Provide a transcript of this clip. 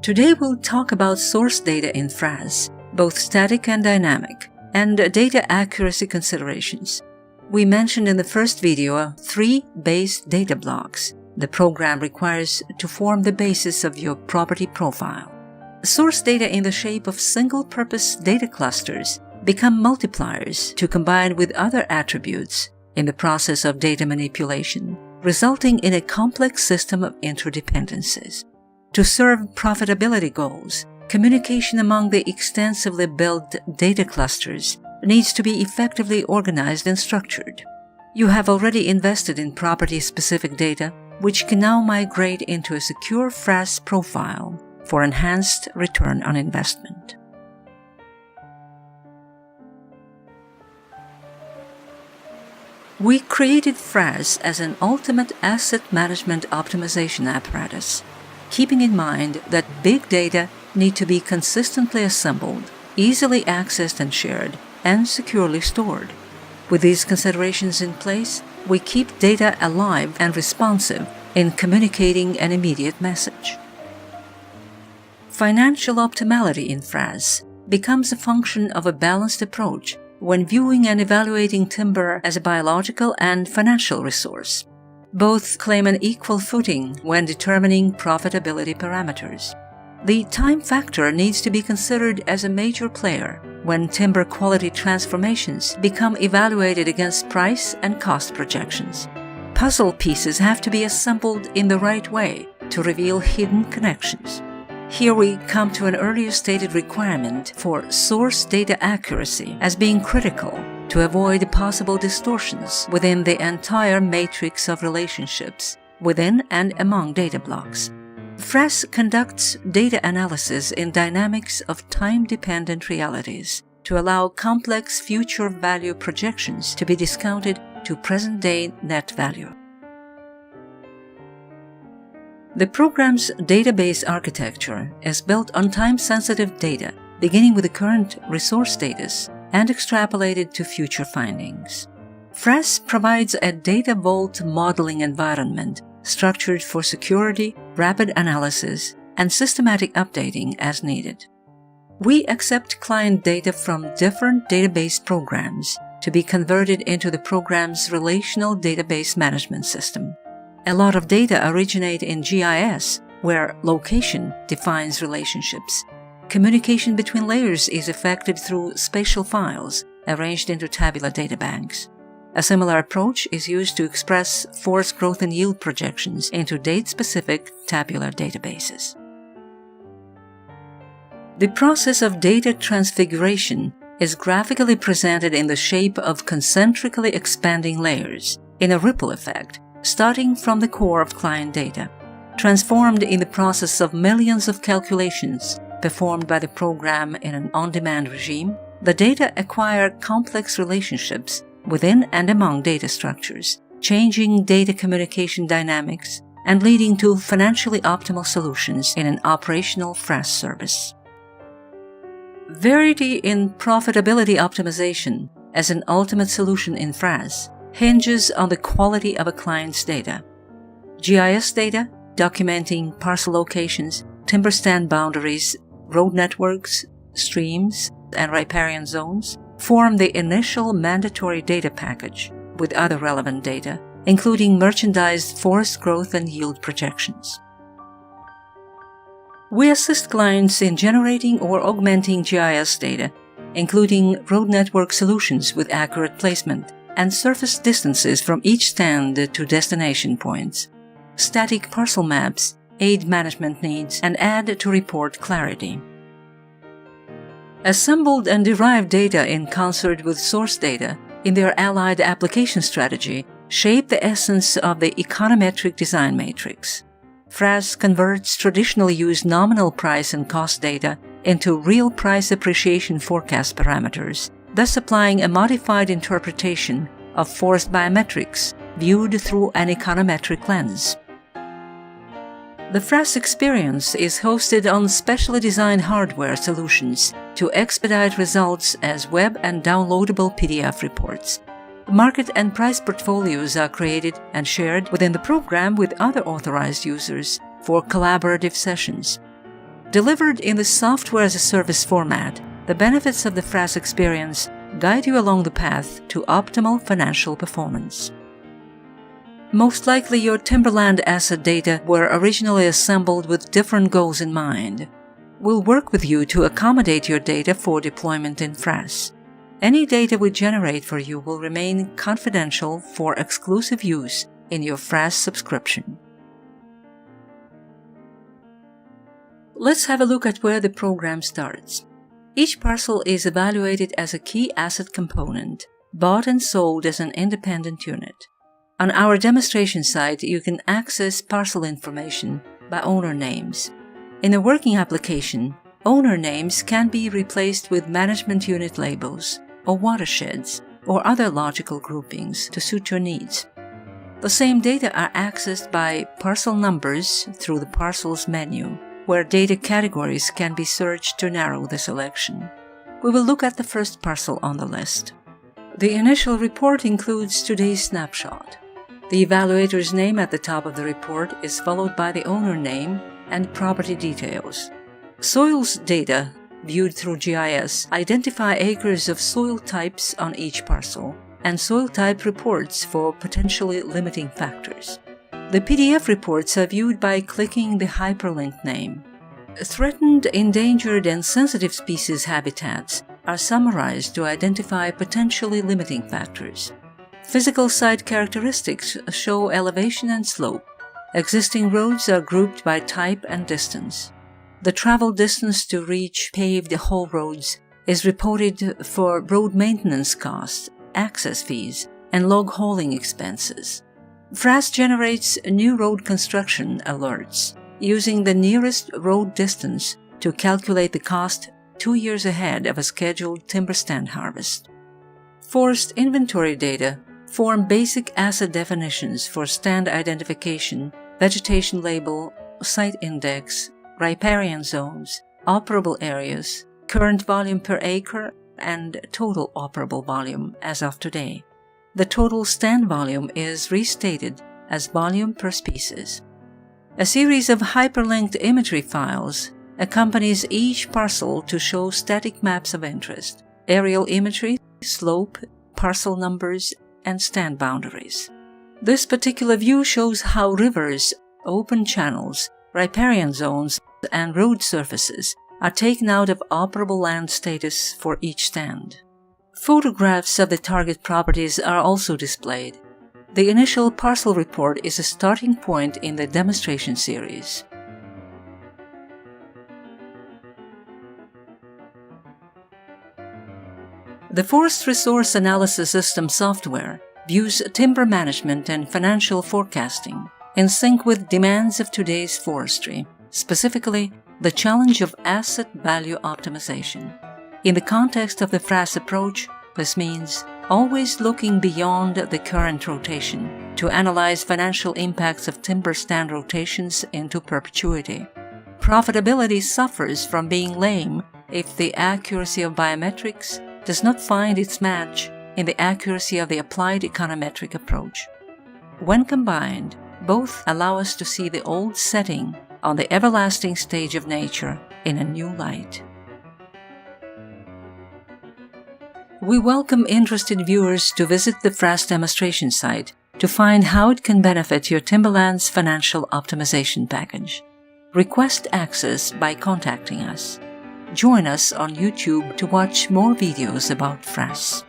Today we'll talk about source data in FRASS, both static and dynamic, and data accuracy considerations. We mentioned in the first video 3 base data blocks the program requires to form the basis of your property profile. Source data in the shape of single-purpose data clusters become multipliers to combine with other attributes in the process of data manipulation, resulting in a complex system of interdependencies. To serve profitability goals, communication among the extensively built data clusters needs to be effectively organized and structured. You have already invested in property-specific data, which can now migrate into a secure FRASS profile for enhanced return on investment. We created FRASS as an ultimate asset management optimization apparatus, keeping in mind that big data need to be consistently assembled, easily accessed and shared, and securely stored. With these considerations in place, we keep data alive and responsive in communicating an immediate message. Financial optimality in FRASS becomes a function of a balanced approach when viewing and evaluating timber as a biological and financial resource. Both claim an equal footing when determining profitability parameters. The time factor needs to be considered as a major player when timber quality transformations become evaluated against price and cost projections. Puzzle pieces have to be assembled in the right way to reveal hidden connections. Here we come to an earlier stated requirement for source data accuracy as being critical to avoid possible distortions within the entire matrix of relationships within and among data blocks. FRASS conducts data analysis in dynamics of time-dependent realities to allow complex future value projections to be discounted to present-day net value. The program's database architecture is built on time-sensitive data, beginning with the current resource status and extrapolated to future findings. FRASS provides a data vault modeling environment structured for security, rapid analysis, and systematic updating as needed. We accept client data from different database programs to be converted into the program's relational database management system. A lot of data originate in GIS, where location defines relationships. Communication between layers is effected through spatial files arranged into tabular databanks. A similar approach is used to express forest growth and yield projections into date-specific tabular databases. The process of data transfiguration is graphically presented in the shape of concentrically expanding layers in a ripple effect, starting from the core of client data. Transformed in the process of millions of calculations performed by the program in an on-demand regime, the data acquire complex relationships within and among data structures, changing data communication dynamics and leading to financially optimal solutions in an operational FRASS service. Verity in profitability optimization as an ultimate solution in FRASS hinges on the quality of a client's data. GIS data, documenting parcel locations, timber stand boundaries, road networks, streams, and riparian zones, form the initial mandatory data package with other relevant data, including merchandised forest growth and yield projections. We assist clients in generating or augmenting GIS data, including road network solutions with accurate placement and surface distances from each stand to destination points. Static parcel maps aid management needs and add to report clarity. Assembled and derived data in concert with source data in their allied application strategy shape the essence of the econometric design matrix. FRASS converts traditionally used nominal price and cost data into real price appreciation forecast parameters, thus applying a modified interpretation of forest biometrics viewed through an econometric lens. The FRASS experience is hosted on specially designed hardware solutions to expedite results as web and downloadable PDF reports. Market and price portfolios are created and shared within the program with other authorized users for collaborative sessions. Delivered in the software-as-a-service format, the benefits of the FRASS experience guide you along the path to optimal financial performance. Most likely your timberland asset data were originally assembled with different goals in mind. We'll work with you to accommodate your data for deployment in FRASS. Any data we generate for you will remain confidential for exclusive use in your FRASS subscription. Let's have a look at where the program starts. Each parcel is evaluated as a key asset component, bought and sold as an independent unit. On our demonstration site, you can access parcel information by owner names. In a working application, owner names can be replaced with management unit labels, or watersheds, or other logical groupings to suit your needs. The same data are accessed by parcel numbers through the Parcels menu, where data categories can be searched to narrow the selection. We will look at the first parcel on the list. The initial report includes today's snapshot. The evaluator's name at the top of the report is followed by the owner name and property details. Soils data, viewed through GIS, identify acres of soil types on each parcel, and soil type reports for potentially limiting factors. The PDF reports are viewed by clicking the hyperlink name. Threatened, endangered, and sensitive species habitats are summarized to identify potentially limiting factors. Physical site characteristics show elevation and slope. Existing roads are grouped by type and distance. The travel distance to reach paved whole roads is reported for road maintenance costs, access fees, and log hauling expenses. FRASS generates new road construction alerts using the nearest road distance to calculate the cost 2 years ahead of a scheduled timber stand harvest. Forest inventory data form basic asset definitions for stand identification, vegetation label, site index, riparian zones, operable areas, current volume per acre, and total operable volume as of today. The total stand volume is restated as volume per species. A series of hyperlinked imagery files accompanies each parcel to show static maps of interest, aerial imagery, slope, parcel numbers, and stand boundaries. This particular view shows how rivers, open channels, riparian zones, and road surfaces are taken out of operable land status for each stand. Photographs of the target properties are also displayed. The initial parcel report is a starting point in the demonstration series. The Forest Resource Analysis System software views timber management and financial forecasting in sync with demands of today's forestry, specifically the challenge of asset value optimization. In the context of the FRASS approach, this means always looking beyond the current rotation to analyze financial impacts of timber stand rotations into perpetuity. Profitability suffers from being lame if the accuracy of biometrics does not find its match in the accuracy of the applied econometric approach. When combined, both allow us to see the old setting on the everlasting stage of nature in a new light. We welcome interested viewers to visit the FRASS demonstration site to find how it can benefit your timberland's financial optimization package. Request access by contacting us. Join us on YouTube to watch more videos about FRASS.